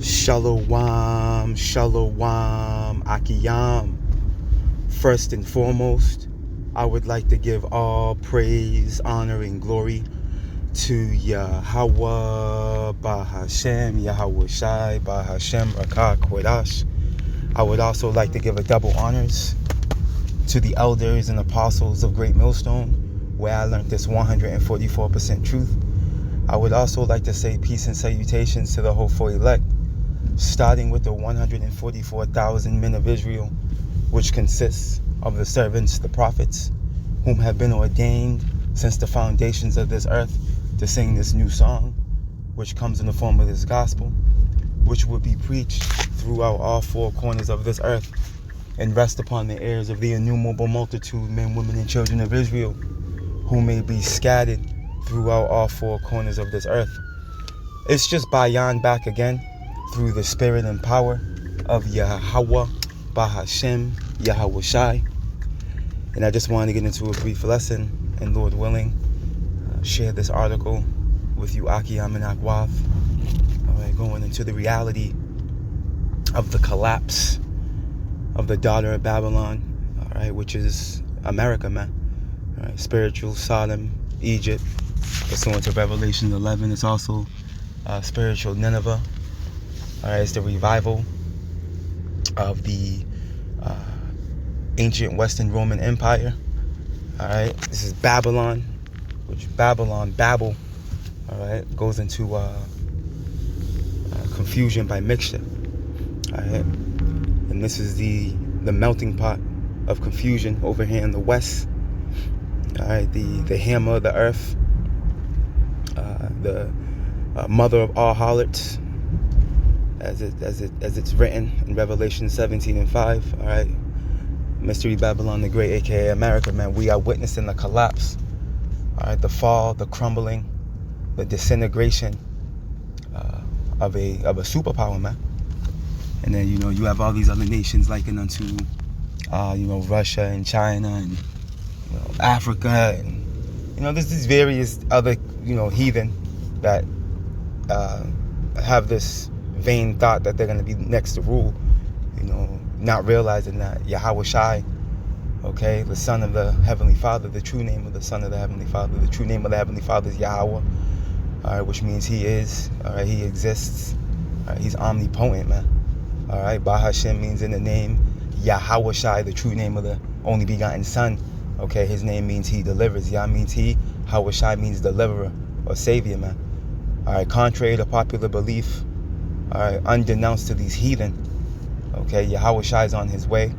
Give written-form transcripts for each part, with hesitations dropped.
Shalom, shalom, akiyam. First and foremost, I would like to give all praise, honor, and glory to Yahweh, Bahashem, Yahweh Shai, Bahashem, Rakah, Kodash. I would also like to give a double honors to the elders and apostles of Great Millstone, where I learned this 144% truth. I would also like to say peace and salutations to the hopeful elect, starting with the 144,000 men of Israel, which consists of the servants, the prophets, whom have been ordained since the foundations of this earth to sing this new song, which comes in the form of this gospel, which will be preached throughout all four corners of this earth and rest upon the ears of the innumerable multitude, men, women, and children of Israel, who may be scattered throughout all four corners of this earth. It's just Bayan back again through the spirit and power of Yahweh, Bahashem, Yahweh Shai. And I just wanted to get into a brief lesson, and Lord willing, share this article with you, Akiyam and Akwav. All right, going into the reality of the collapse of the daughter of Babylon, all right, which is America, man. All right, spiritual Sodom, Egypt, pursuant to Revelation 11. It's also spiritual Nineveh. All right, it's the revival of the ancient Western Roman Empire. All right, this is Babylon, which Babylon, Babel, all right, goes into confusion by mixture. All right, and this is the melting pot of confusion over here in the West. All right, the hammer of the earth, the mother of all harlots, as it's written in Revelation 17 and 5. All right, Mystery Babylon the Great, aka America, man. We are witnessing the collapse, all right, the fall, the crumbling, the disintegration of a superpower, man. And then you have all these other nations likened unto Russia and China and Africa, and there's these various other heathen that have this vain thought that they're going to be next to rule, not realizing that Yahweh Shai, okay, the Son of the Heavenly Father, the true name of the Son of the Heavenly Father, the true name of the Heavenly Father is Yahweh, all right, which means He is, all right, He exists, all right, He's omnipotent, man, all right. Bahashem means in the name Yahweh Shai, the true name of the only begotten Son, okay, His name means He delivers. Yah means He, Yahweh Shai means deliverer or savior, man, all right. Contrary to popular belief, all right, unbeknownst to these heathen, okay, Yahweh Shai is on His way.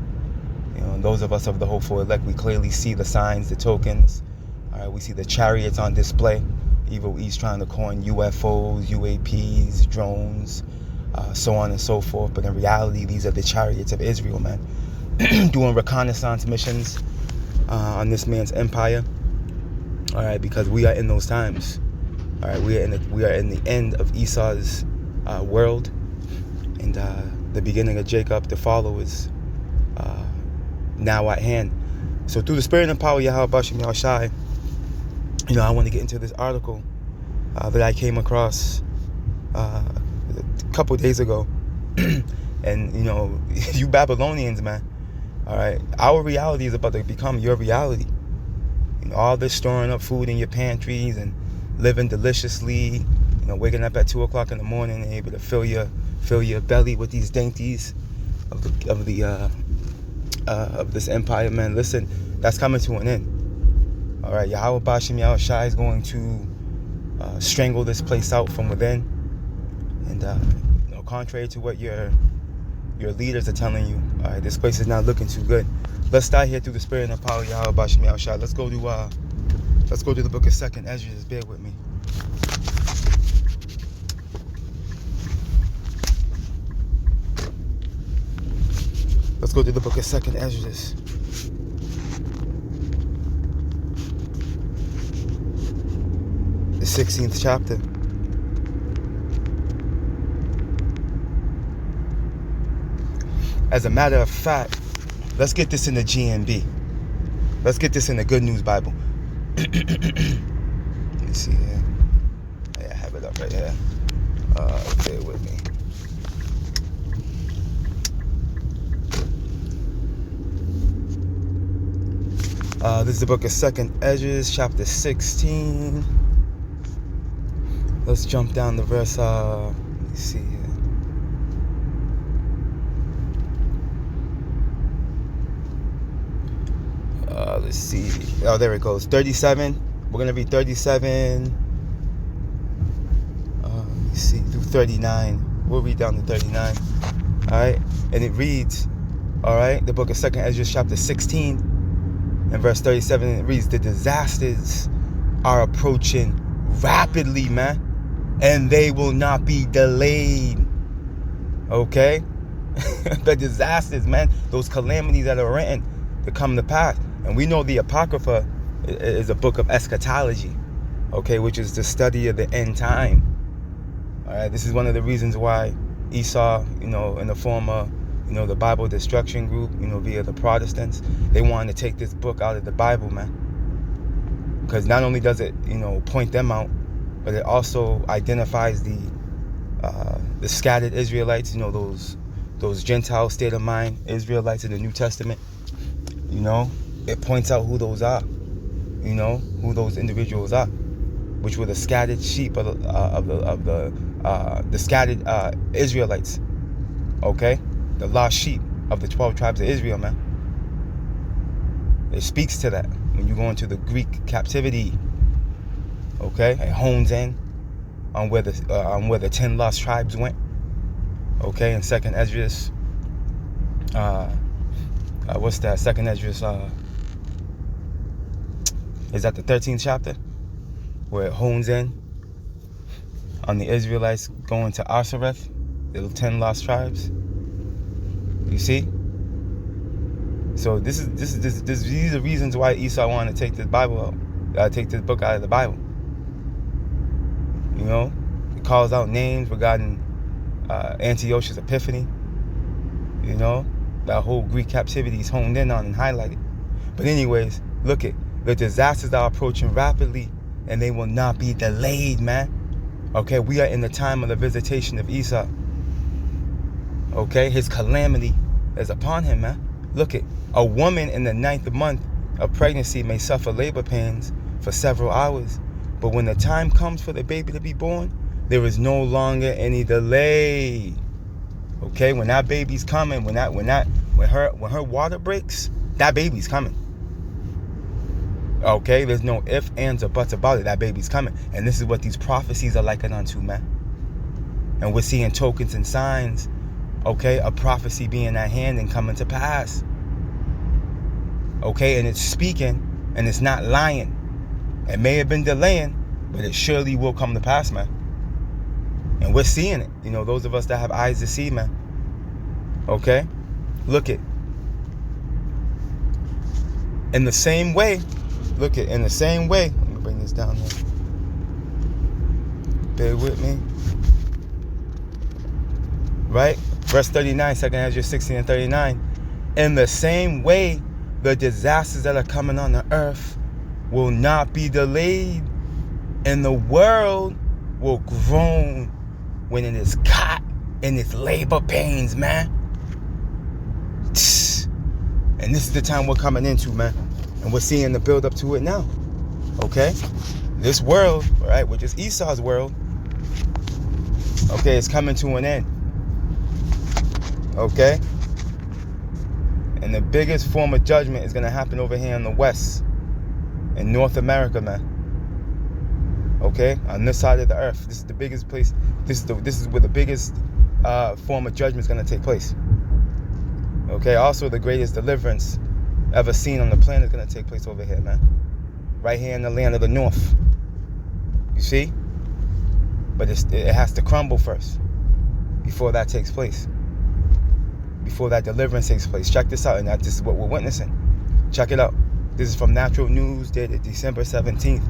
And those of us of the hopeful elect, we clearly see the signs, the tokens. All right, we see the chariots on display. Evil East trying to coin UFOs, UAPs, drones, so on and so forth. But in reality, these are the chariots of Israel, man, doing reconnaissance missions on this man's empire. All right, because we are in those times. All right, we are in the end of Esau's world, and the beginning of Jacob, the follow, is now at hand. So through the spirit and power of Yahweh Bashem Yahweh Shai, I want to get into this article that I came across a couple days ago. And you Babylonians, man, all right, our reality is about to become your reality. All this storing up food in your pantries and living deliciously, waking up at 2 o'clock in the morning and able to fill your belly with these dainties of this empire, man. Listen, that's coming to an end. All right, Yahweh Bashem Yahweh Shai is going to strangle this place out from within, and contrary to what your leaders are telling you, all right, this place is not looking too good. Let's start here through the spirit and the power of Yahweh Bashem Yahweh Shai. Let's go to the book of 2nd Ezra. Just bear with me. Let's go to the book of 2nd Ezra. The 16th chapter. As a matter of fact, let's get this in the GNB. Let's get this in the Good News Bible. Let me see here. Yeah, I have it up right here. Bear with me. This is the book of 2nd Ezra, chapter 16. Let's jump down to verse, let me see here. Let's see. Oh, there it goes. 37. We're going to read 37. Let me see. Through 39. We'll read down to 39. All right. And it reads, all right, the book of 2nd Ezra, chapter 16, and verse 37. And it reads, the disasters are approaching rapidly, man, and they will not be delayed. Okay? The disasters, man, those calamities that are written to come to pass. And we know the Apocrypha is a book of eschatology, okay, which is the study of the end time. All right, this is one of the reasons why Esau, in the form of, the Bible Destruction Group, via the Protestants, they wanted to take this book out of the Bible, man. Because not only does it, point them out, but it also identifies the scattered Israelites, those Gentile state of mind Israelites in the New Testament. It points out who those are, who those individuals are, which were the scattered sheep of the scattered Israelites, okay, the lost sheep of the 12 tribes of Israel, man. It speaks to that when you go into the Greek captivity, okay. It hones in on where the 10 lost tribes went, okay. In 2nd Ezra, what's that? 2nd Ezra. Is that the 13th chapter? Where it hones in on the Israelites going to Asareth, the 10 lost tribes. You see? So these are reasons why Esau wanted to take this Bible out, take this book out of the Bible. It calls out names regarding Antiochus Epiphanes. That whole Greek captivity is honed in on and highlighted. But anyways, look it. The disasters are approaching rapidly, and they will not be delayed, man. Okay, we are in the time of the visitation of Esau. Okay, his calamity is upon him, man. Look it. A woman in the 9th month of pregnancy may suffer labor pains for several hours, but when the time comes for the baby to be born, there is no longer any delay. Okay, when that baby's coming, when her water breaks, that baby's coming. Okay, there's no ifs, ands, or buts about it. That baby's coming. And this is what these prophecies are likened unto, man. And we're seeing tokens and signs, okay, of prophecy being at hand and coming to pass. Okay, and it's speaking, and it's not lying. It may have been delaying, but it surely will come to pass, man. And we're seeing it. Those of us that have eyes to see, man. Okay? Look it. In the same way, let me bring this down here. Bear with me. Right? Verse 39, 2nd Ezra 16 and 39. In the same way, the disasters that are coming on the earth will not be delayed, and the world will groan when it is caught in its labor pains, man. And this is the time we're coming into, man. And we're seeing the build up to it now. Okay? This world, right, which is Esau's world, okay, it's coming to an end. Okay? And the biggest form of judgment is going to happen over here in the West, in North America, man. Okay? On this side of the earth. This is the biggest place. This is where the biggest form of judgment is going to take place. Okay? Also, the greatest deliverance ever seen on the planet is going to take place over here, man. Right here in the land of the North. You see? But it has to crumble first before that takes place. Before that deliverance takes place. Check this out, and this is what we're witnessing. Check it out. This is from Natural News, dated December 17th,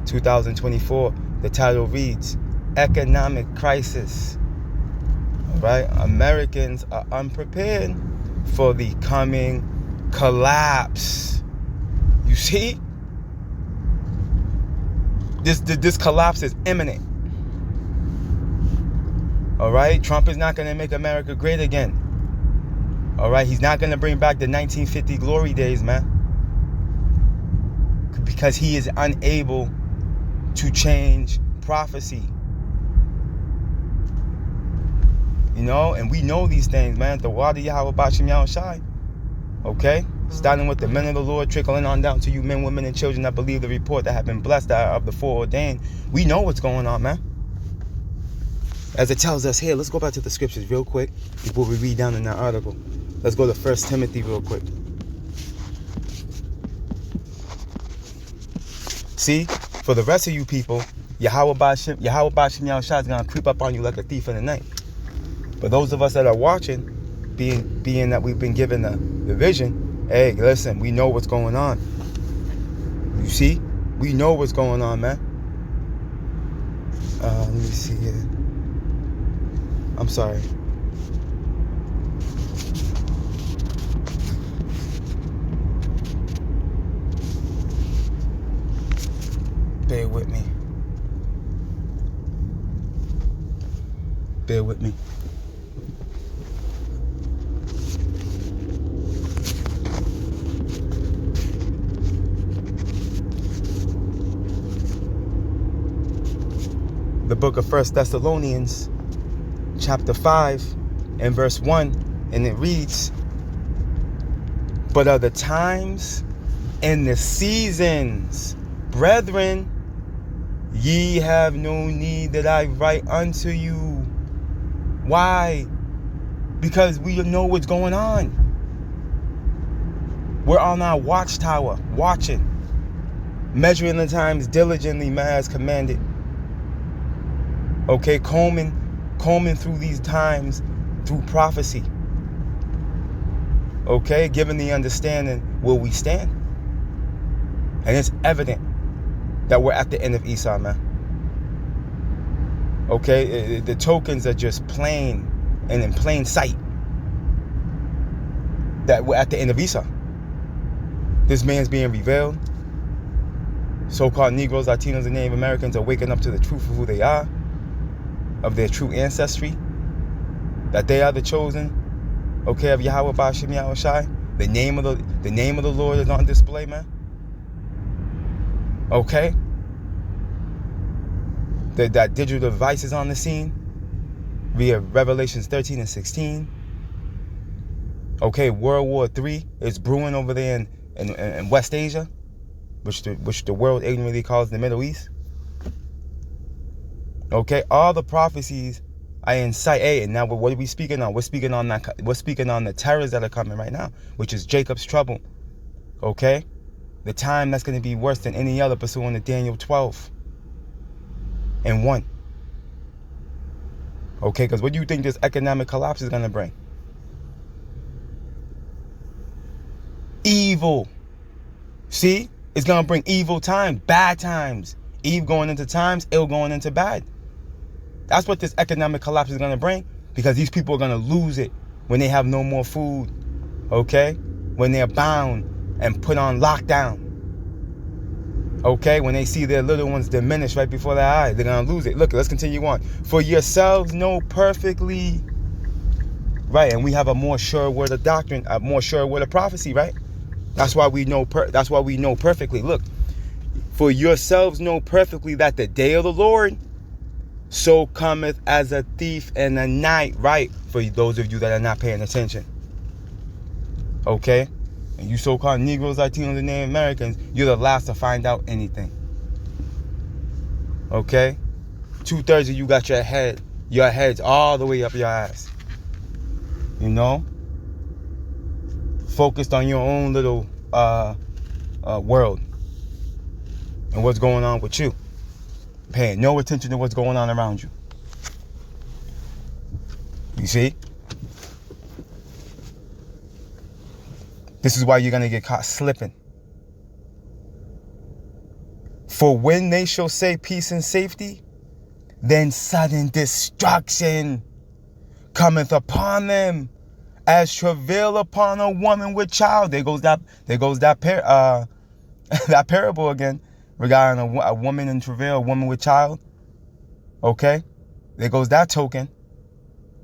2024. The title reads, Economic Crisis. All right? Americans are unprepared for the coming collapse. You see? This collapse is imminent. All right? Trump is not going to make America great again. All right? He's not going to bring back the 1950 glory days, man. because he is unable to change prophecy. You know, and we know these things, man. The water Yahweh Bashim Yahushai. Okay? Starting with the men of the Lord, trickling on down to you men, women, and children that believe the report, that have been blessed, that are of the foreordained. We know what's going on, man. As it tells us here, let's go back to the scriptures real quick before we read down in that article. Let's go to 1 Timothy real quick. See, for the rest of you people, Yahweh Bashim Yahushai is going to creep up on you like a thief in the night. But those of us that are watching, being that we've been given the vision, hey, listen, we know what's going on. You see? We know what's going on, man. Let me see here. I'm sorry. Bear with me. Bear with me. The book of 1 Thessalonians, chapter 5 and verse 1, and it reads, "But of the times and the seasons, brethren, ye have no need that I write unto you." Why? Because we know what's going on. We're on our watchtower, watching, measuring the times diligently, man, as commanded. Okay, combing through these times through prophecy. Okay, giving the understanding where we stand. And it's evident that we're at the end of Esau, man. Okay, the tokens are just plain and in plain sight that we're at the end of Esau. This man's being revealed. So-called Negroes, Latinos, and Native Americans are waking up to the truth of who they are, of their true ancestry, that they are the chosen, okay, of Yahweh Bashim Yahushai. The name of the Lord is on display, man. Okay? That digital device is on the scene via Revelations 13 and 16. Okay, World War III is brewing over there in West Asia, which the world ignorantly calls the Middle East. Okay, all the prophecies are in sight. Hey, and now what are we speaking on? We're speaking on the terrors that are coming right now, which is Jacob's trouble. Okay, the time that's going to be worse than any other, pursuant to Daniel 12 and 1. Okay, because what do you think this economic collapse is going to bring? Evil. See, it's going to bring evil times, bad times. Eve going into times, ill going into bad. That's what this economic collapse is going to bring, because these people are going to lose it when they have no more food, okay? When they're bound and put on lockdown, okay? When they see their little ones diminish right before their eyes, they're going to lose it. Look, let's continue on. "For yourselves know perfectly," right? And we have a more sure word of doctrine, a more sure word of prophecy, right? That's why we know perfectly. Look, "For yourselves know perfectly that the day of the Lord so cometh as a thief in the night," right? For those of you that are not paying attention. Okay? And you so-called Negroes, Latinos, and Native Americans, you're the last to find out anything. Okay? 2/3 of you got your heads all the way up your ass. You know? Focused on your own little world and what's going on with you. Paying no attention to what's going on around you. You see? This is why you're going to get caught slipping. "For when they shall say peace and safety, then sudden destruction cometh upon them, as travail upon a woman with child." There goes that that parable again, regarding a woman in travail, a woman with child. Okay? There goes that token.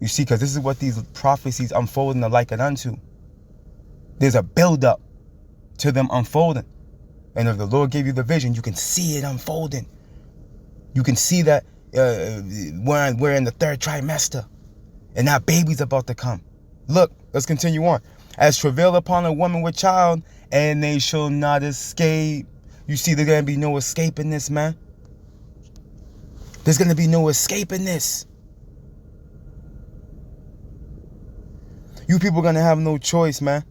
You see, because this is what these prophecies unfolding are likened unto. There's a build-up to them unfolding. And if the Lord gave you the vision, you can see it unfolding. You can see that we're in the third trimester. And that baby's about to come. Look, let's continue on. As travail upon a woman with child, and they shall not escape. You see, there's going to be no escaping this, man. There's going to be no escaping this. You people are going to have no choice, man,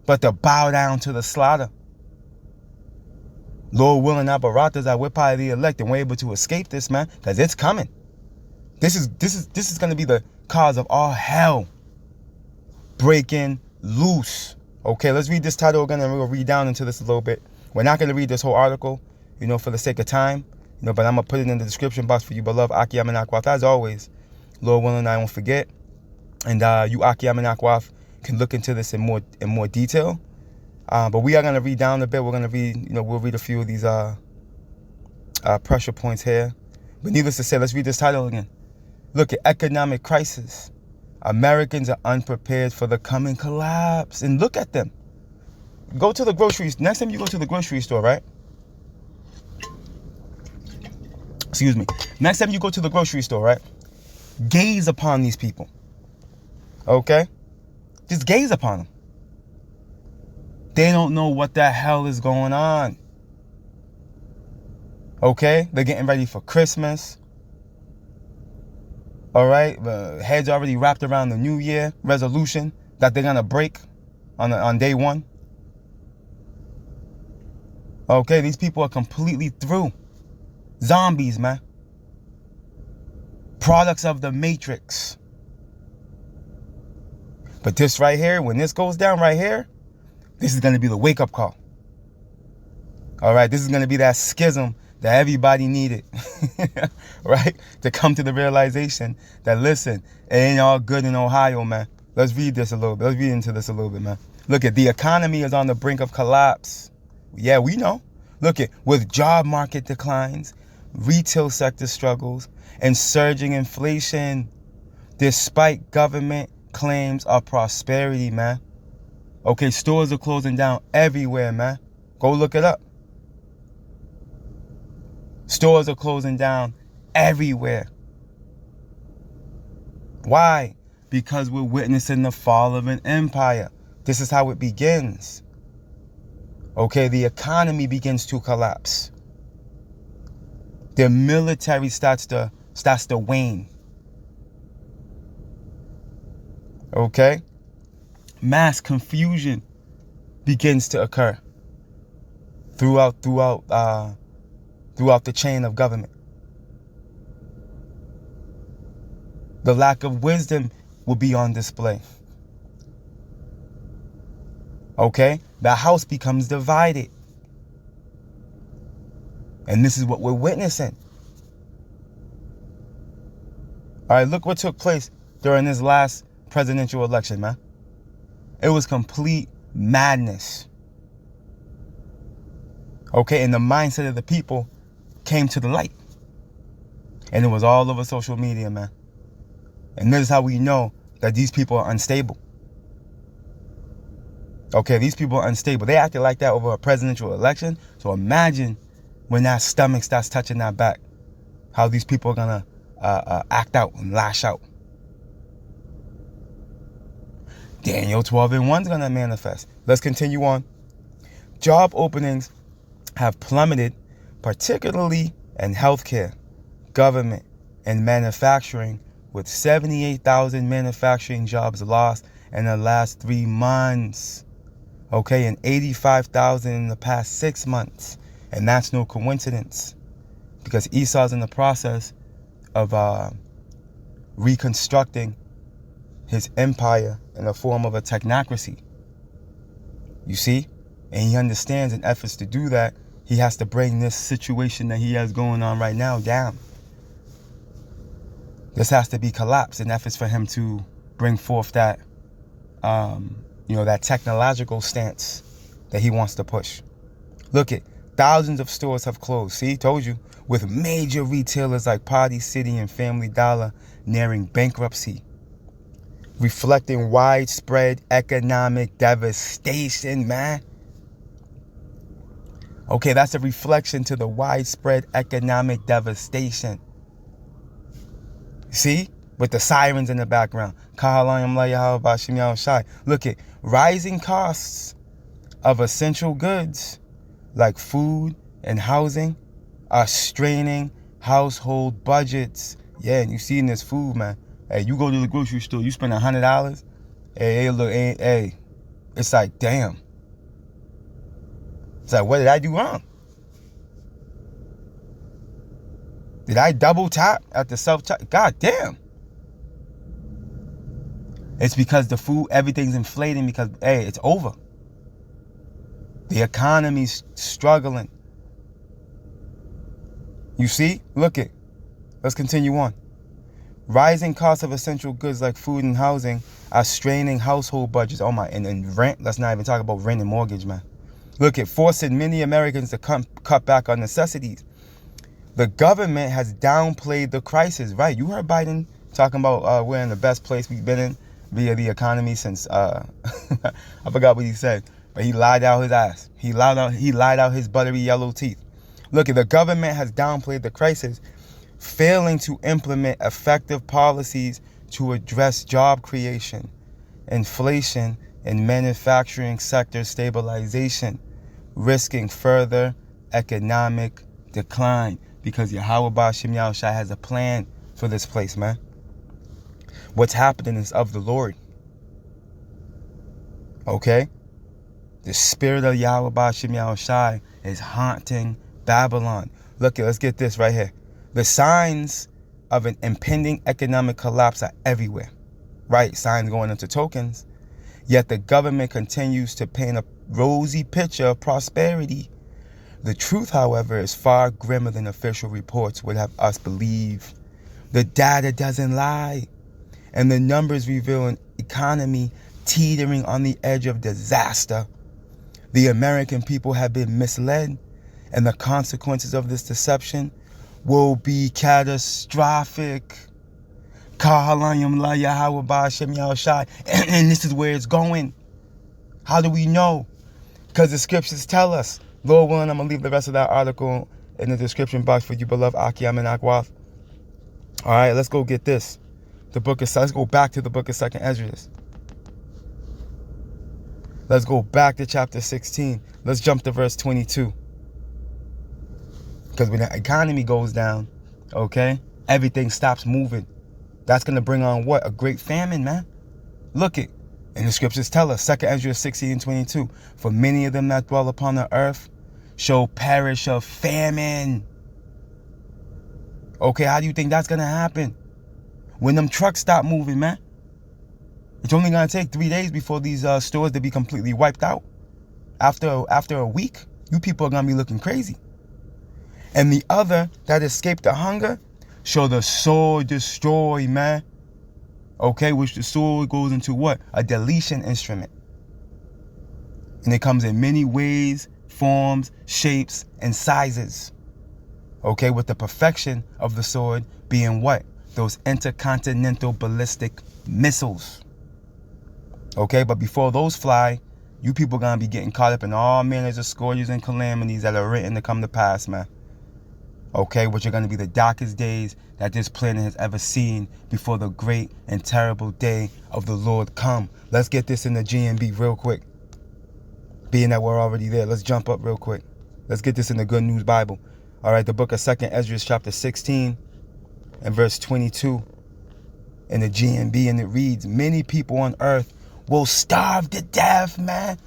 but to bow down to the slaughter. Lord willing, our baratas are we're probably the elect, and we're able to escape this, man, because it's coming. This is going to be the cause of all hell breaking loose. Okay, let's read this title. We're going to read down into this a little bit. We're not going to read this whole article, for the sake of time, but I'm going to put it in the description box for you, beloved Aki Amenakwaf. As always, Lord willing, I won't forget. And you Aki Amenakwaf can look into this in more detail. But we are going to read down a bit. We're going to read, we'll read a few of these pressure points here. But needless to say, let's read this title again. Look at economic crisis. Americans are unprepared for the coming collapse. And look at them. Go to the groceries. Next time you go to the grocery store, right? Excuse me. Next time you go to the grocery store, right? Gaze upon these people. Okay? Just gaze upon them. They don't know what the hell is going on. Okay? They're getting ready for Christmas. All right? The head's already wrapped around the New Year resolution that they're going to break on day one. Okay? These people are completely through. Zombies, man. Products of the Matrix. But this right here, when this goes down right here, this is going to be the wake-up call. All right? This is going to be that schism that everybody needed, right? To come to the realization that, listen, it ain't all good in Ohio, man. Let's read this a little bit. Let's read into this a little bit, man. Look at the economy is on the brink of collapse. Yeah, we know. Look at with job market declines, retail sector struggles, and surging inflation, despite government claims of prosperity, man. Okay, stores are closing down everywhere, man. Go look it up. Stores are closing down everywhere. Why? Because we're witnessing the fall of an empire. This is how it begins. Okay, the economy begins to collapse. The military starts to wane. Okay? Mass confusion begins to occur throughout the chain of government. The lack of wisdom will be on display. Okay? The house becomes divided. And this is what we're witnessing. All right, look what took place during this last presidential election, man. It was complete madness. Okay, and the mindset of the people came to the light. And it was all over social media, man. And this is how we know that these people are unstable. Okay, these people are unstable. They acted like that over a presidential election. So imagine when that stomach starts touching that back, how these people are going to act out and lash out. Daniel 12:1 is going to manifest. Let's continue on. Job openings have plummeted, particularly in healthcare, government, and manufacturing, with 78,000 manufacturing jobs lost in the last 3 months. Okay, and 85,000 in the past 6 months. And that's no coincidence, because Esau's in the process of reconstructing his empire in the form of a technocracy. You see? And he understands in efforts to do that, he has to bring this situation that he has going on right now down. This has to be collapsed in efforts for him to bring forth that, that technological stance that he wants to push. Look at thousands of stores have closed. See, told you. With major retailers like Party City and Family Dollar nearing bankruptcy, reflecting widespread economic devastation, man. Okay, that's a reflection to the widespread economic devastation. See? With the sirens in the background. Look at rising costs of essential goods like food and housing are straining household budgets. Yeah, and you see in this food, man. Hey, you go to the grocery store, you spend $100. Hey, look, hey, it's like, damn. It's like, what did I do wrong? Did I double tap at the self-check? God damn. It's because the food, everything's inflating because, hey, it's over. The economy's struggling. You see? Look it. Let's continue on. Rising costs of essential goods like food and housing are straining household budgets. Oh my, and rent. Let's not even talk about rent and mortgage, man. Look at forcing many Americans to cut back on necessities. The government has downplayed the crisis, right? You heard Biden talking about we're in the best place we've been in via the economy since I forgot what he said, but he lied out his ass. He lied out his buttery yellow teeth. Look, the government has downplayed the crisis, failing to implement effective policies to address job creation, inflation, and manufacturing sector stabilization, risking further economic decline. Because Yahweh Ba'ashem Yahushua has a plan for this place, man. What's happening is of the Lord. Okay? The spirit of Yahweh Ba'ashem Yahushua is haunting Babylon. Look, let's get this right here. The signs of an impending economic collapse are everywhere. Right? Signs going into tokens. Yet the government continues to paint a rosy picture of prosperity. The truth, however, is far grimmer than official reports would have us believe. The data doesn't lie, and the numbers reveal an economy teetering on the edge of disaster. The American people have been misled, and the consequences of this deception will be catastrophic. And this is where it's going. How do we know? Because the scriptures tell us. Lord willing, I'm going to leave the rest of that article in the description box for you, beloved Akiam and Akwath. All right, let's go get this. Let's go back to the book of 2nd Ezra. Let's go back to chapter 16. Let's jump to verse 22. Because when the economy goes down, okay, everything stops moving. That's going to bring on what? A great famine, man. Look it. And the scriptures tell us, 2nd Ezra 16 and 22, for many of them that dwell upon the earth shall perish of famine. Okay, how do you think that's going to happen? When them trucks stop moving, man. It's only going to take 3 days before these stores to be completely wiped out. After a week, you people are going to be looking crazy. And the other that escaped the hunger shall the sword destroy, man. Okay, which the sword goes into what? A deletion instrument. And it comes in many ways, forms, shapes, and sizes. Okay, with the perfection of the sword being what? Those intercontinental ballistic missiles. Okay, but before those fly, you people gonna be getting caught up in all manners of scourges and calamities that are written to come to pass, man. Okay, which are going to be the darkest days that this planet has ever seen before the great and terrible day of the Lord come. Let's get this in the GNB real quick. Being that we're already there, let's jump up real quick. Let's get this in the Good News Bible. All right, the book of 2nd Ezra, chapter 16 and verse 22 in the GNB, and it reads, many people on earth will starve to death, man.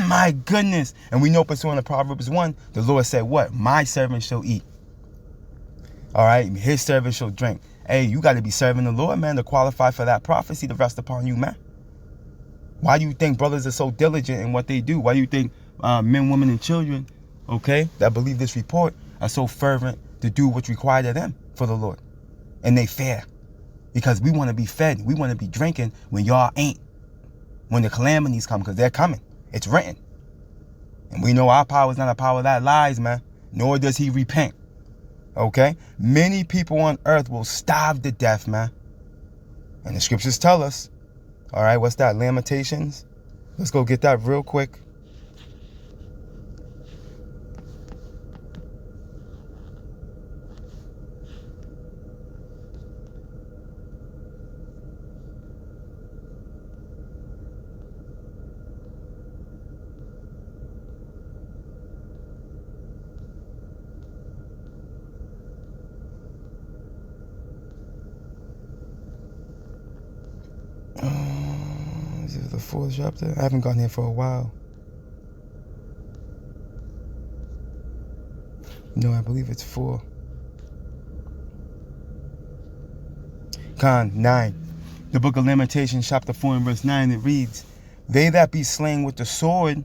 My goodness. And we know pursuant to Proverbs 1, the Lord said what? My servant shall eat. All right, his servant shall drink. Hey, you got to be serving the Lord, man, to qualify for that prophecy to rest upon you, man. Why do you think brothers are so diligent in what they do? Why do you think men, women, and children, okay, that believe this report are so fervent to do what's required of them for the Lord? And they fear. Because we want to be fed. We want to be drinking when y'all ain't. When the calamities come, because they're coming. It's written. And we know our power is not a power that lies, man. Nor does he repent. Okay? Many people on earth will starve to death, man. And the scriptures tell us. All right, what's that? Lamentations? Let's go get that real quick. it the 4th chapter? I haven't gone here for a while. No, I believe it's 4. 9. The book of Lamentations, chapter 4 and verse 9, it reads, they that be slain with the sword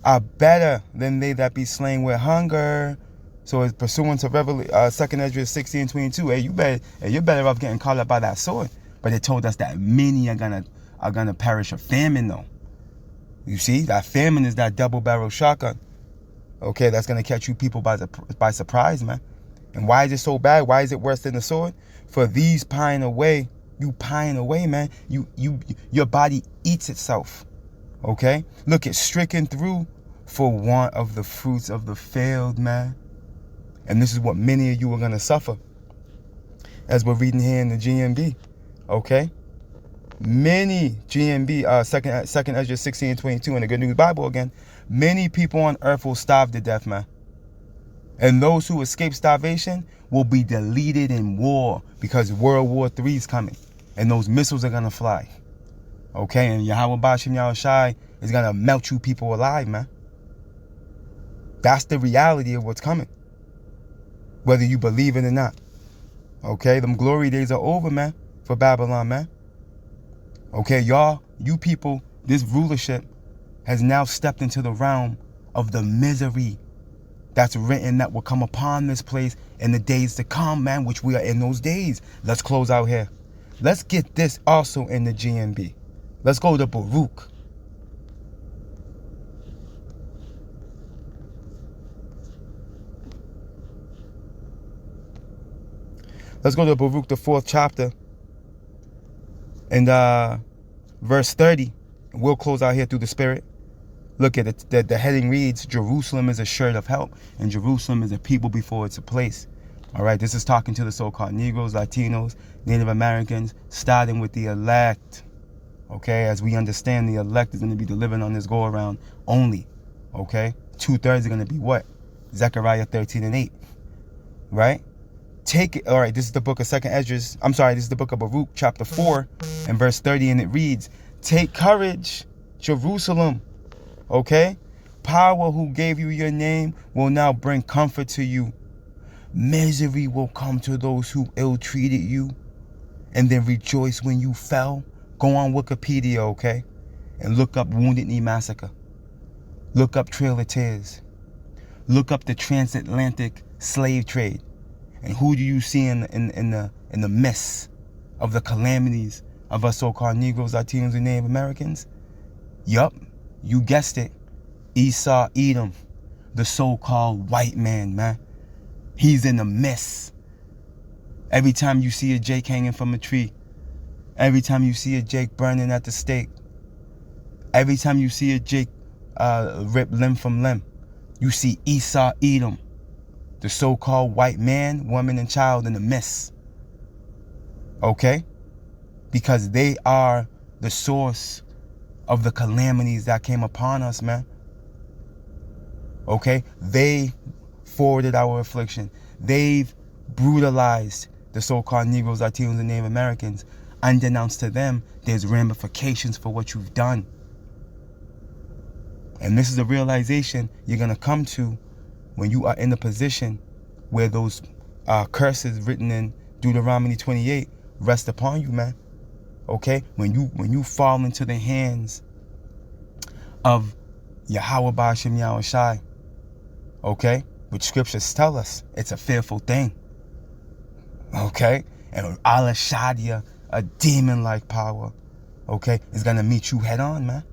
are better than they that be slain with hunger. So it's pursuant to 2nd Ezra 16:22. You're better off getting caught up by that sword. But it told us that many are gonna perish of famine though. You see, that famine is that double-barrel shotgun. Okay, that's gonna catch you people by surprise, man. And why is it so bad? Why is it worse than the sword? For these pine away. You pine away, man. Your body eats itself. Okay? Look, it's stricken through for want of the fruits of the field, man. And this is what many of you are going to suffer. As we're reading here in the GMB. Okay? Many GMB, second Ezra 16:22 in the Good News Bible again. Many people on earth will starve to death, man. And those who escape starvation will be deleted in war because World War III is coming. And those missiles are going to fly. Okay? And Yahweh Bashim Yahushai is going to melt you people alive, man. That's the reality of what's coming. Whether you believe it or not. Okay? Them glory days are over, man. For Babylon, man. Okay? Y'all, you people, this rulership has now stepped into the realm of the misery that's written that will come upon this place in the days to come, man, which we are in those days. Let's close out here. Let's get this also in the GMB. Let's go to Baruch. Let's go to Baruch, the 4th chapter. And verse 30. We'll close out here through the Spirit. Look at it. The heading reads, Jerusalem is a shirt of help, and Jerusalem is a people before it's a place. All right, this is talking to the so-called Negroes, Latinos, Native Americans, starting with the elect. Okay, as we understand, the elect is going to be delivered on this go-around only. Okay, 2/3 are going to be what? Zechariah 13:8. Right? Take it. All right, this is the book of this is the book of Baruch, chapter 4, and verse 30, and it reads, take courage, Jerusalem. Okay? Power who gave you your name will now bring comfort to you. Misery will come to those who ill-treated you, and then rejoice when you fell. Go on Wikipedia, okay? And look up Wounded Knee Massacre. Look up Trail of Tears. Look up the transatlantic slave trade. And who do you see in the midst of the calamities of us so-called Negroes, Latinos, and Native Americans? Yup. You guessed it. Esau, Edom, the so-called white man, man. He's in the mess. Every time you see a Jake hanging from a tree, every time you see a Jake burning at the stake, every time you see a Jake rip limb from limb, you see Esau, Edom, the so-called white man, woman, and child in the mess. Okay? Because they are the source of the calamities that came upon us, man. Okay? They forwarded our affliction. They've brutalized the so-called Negroes, Latinos, and Native Americans. Unbeknownst to them, there's ramifications for what you've done. And this is a realization you're going to come to when you are in a position where those curses written in Deuteronomy 28 rest upon you, man. Okay? When you fall into the hands of Yahweh Ba'ashem Yahushai, okay? Which scriptures tell us it's a fearful thing. Okay? And Allah Shadia, a demon-like power, okay, is going to meet you head on, man.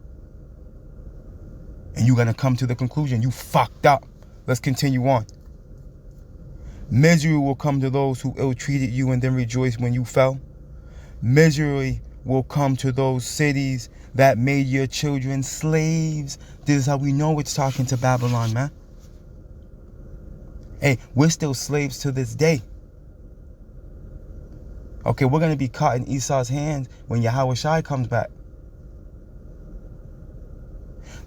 And you're going to come to the conclusion, you fucked up. Let's continue on. Misery will come to those who ill-treated you and then rejoice when you fell. Misery will come to those cities that made your children slaves. This is how we know it's talking to Babylon, man. Hey, we're still slaves to this day. Okay, we're going to be caught in Esau's hands when Yahweh Shai comes back.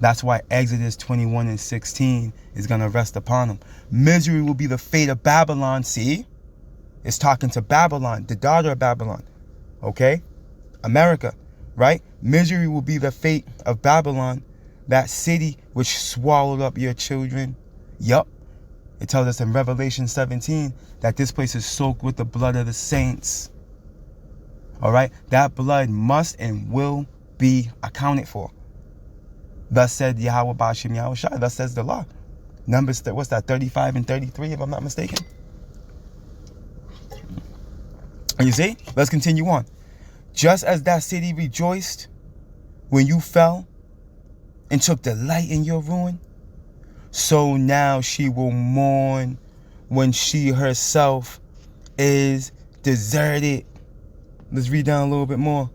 That's why Exodus 21:16 is going to rest upon them. Misery will be the fate of Babylon. See? It's talking to Babylon, the daughter of Babylon. Okay? America. right? Misery will be the fate of Babylon, that city which swallowed up your children. Yup. It tells us in Revelation 17 that this place is soaked with the blood of the saints. All right? That blood must and will be accounted for. Thus said Yahweh Ba'ashem Yahushai. Thus says the law. Numbers, what's that, 35 and 33, if I'm not mistaken? And you see? Let's continue on. Just as that city rejoiced when you fell and took delight in your ruin, so now she will mourn when she herself is deserted. Let's read down a little bit more.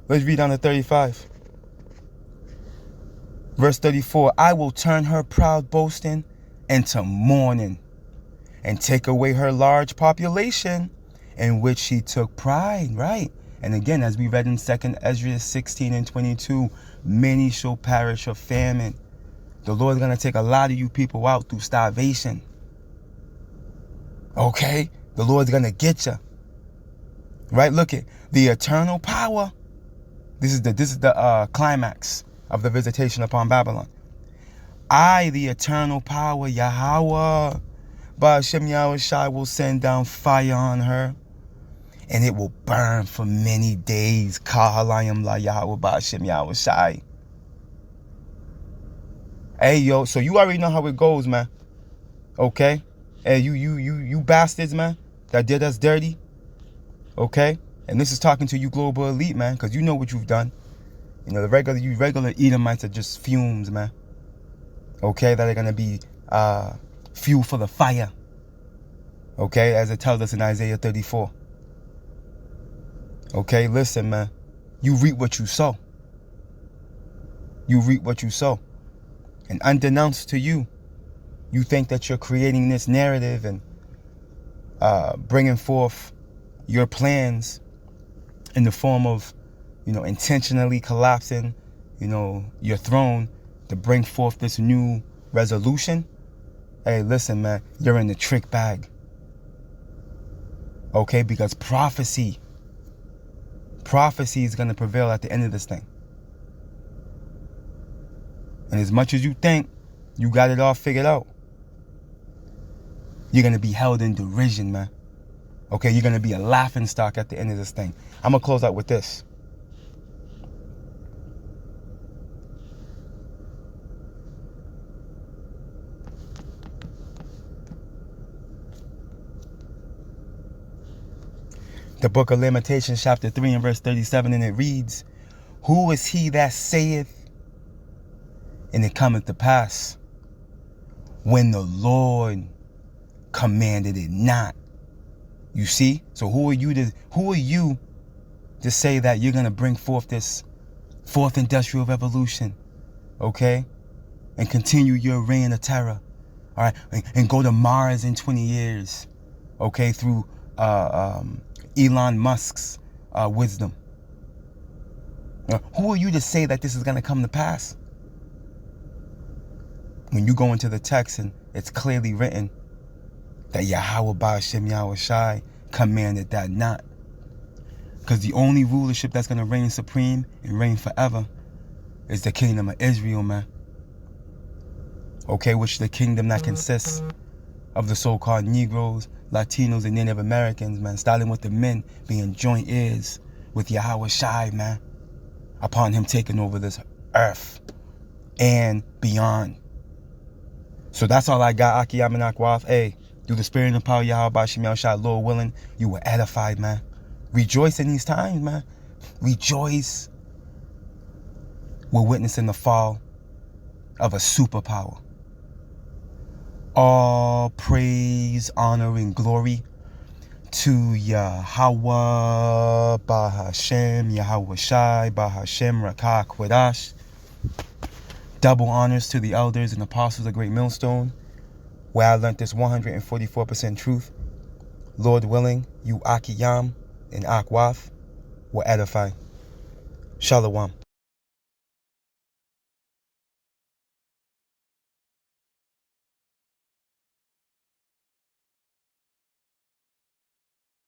Let's read down to 35. Verse 34, I will turn her proud boasting into mourning and take away her large population in which she took pride, right? And again, as we read in 2nd Ezra 16 and 22, many shall perish of famine. The Lord's going to take a lot of you people out through starvation. Okay? The Lord's going to get you. Right? Look at the eternal power. This is the climax of the visitation upon Babylon. I, the eternal power, Yahweh, Ba'ashem Yahushai, will send down fire on her, and it will burn for many days. Kahalayim la Yahweh Ba'ashem Yahushai. Hey, yo, so you already know how it goes, man. Okay? Hey, you bastards, man, that did us dirty. Okay? And this is talking to you global elite, man, because you know what you've done. You know, the regular Edomites are just fumes, man. Okay? That are going to be fuel for the fire. Okay? As it tells us in Isaiah 34. Okay? Listen, man. You reap what you sow. You reap what you sow. And unbeknownst to you, you think that you're creating this narrative and bringing forth your plans in the form of, you know, intentionally collapsing, you know, your throne to bring forth this new resolution. Hey, listen, man, you're in the trick bag. Okay, because prophecy is going to prevail at the end of this thing. And as much as you think you got it all figured out, you're going to be held in derision, man. Okay, you're going to be a laughingstock at the end of this thing. I'm going to close out with this. The book of Lamentations, chapter 3 and verse 37, and it reads, who is he that saith, and it cometh to pass, when the Lord commanded it not? You see? So who are you to say that you're going to bring forth this fourth industrial revolution, okay? And continue your reign of terror, all right? And go to Mars in 20 years, okay? Through Elon Musk's wisdom. Who are you to say that this is going to come to pass? When you go into the text and it's clearly written that Yahweh Ba'ashem Yahushai commanded that not. Because the only rulership that's going to reign supreme and reign forever is the kingdom of Israel, man. Okay, which is the kingdom that consists of the so-called Negroes, Latinos, and Native Americans, man. Starting with the men being joint heirs with Yahweh Shai, man. Upon him taking over this earth and beyond. So that's all I got, Aki Yamanakwath. Hey, through the spirit and power of Yahweh Ba'ashem Yahushai, Lord willing, you were edified, man. Rejoice in these times, man. Rejoice. We're witnessing the fall of a superpower. All praise, honor, and glory to Yahweh Ba'ashem Yahweh Shai Ba'ashem Rakah Kwadash. Double honors to the elders and apostles of Great Millstone, where I learned this 144% truth. Lord willing, you Akiyam and Akwath will edify. Shalom.